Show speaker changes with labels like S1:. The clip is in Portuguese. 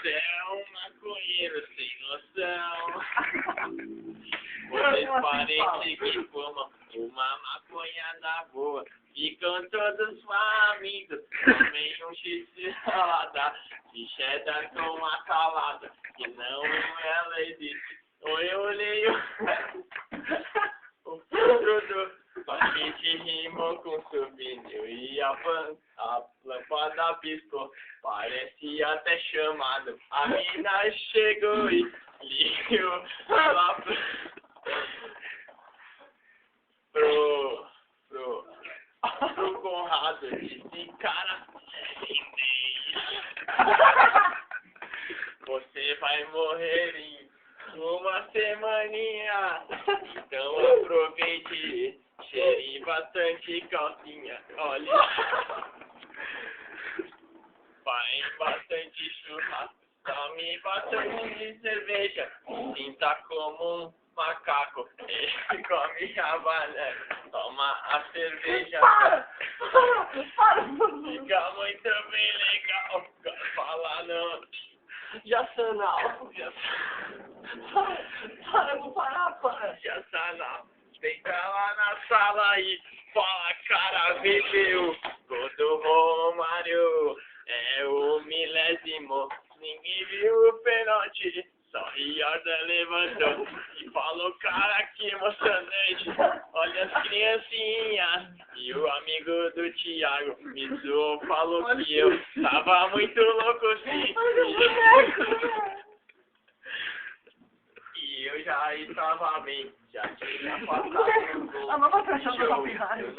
S1: Você é um maconheiro sem noção. Vocês parecem que fumam uma maconha da boa. Ficam todos famintos, comem um x-salada, de cheddar com uma salada, que não ela existe. Ou eu olhei o produto. A gente rimou com souvenir e a lâmpada piscou, parece até chamado. A mina chegou e ligou lá pro Conrado. Esse cara você vai morrer em uma semaninha, então aproveite. Cheire bastante calcinha, olha. Vai bastante churrasco, tome bastante cerveja. Sinta como um macaco, ele come a banana, toma a cerveja. Fica muito bem legal, fala não.
S2: Jassanal. Para, eu vou parar, para.
S1: Jassanal. Deita lá na sala e fala, cara, viveu. Gol do Romário é o 1000º. Ninguém viu o pênalti, só Riordan levantou e falou, cara, que emocionante. Olha as criancinhas. E o amigo do Thiago me zoou, falou que eu tava muito louco sim. E eu já estava bem. Já tinha passado.
S2: A nova fechada da copyright.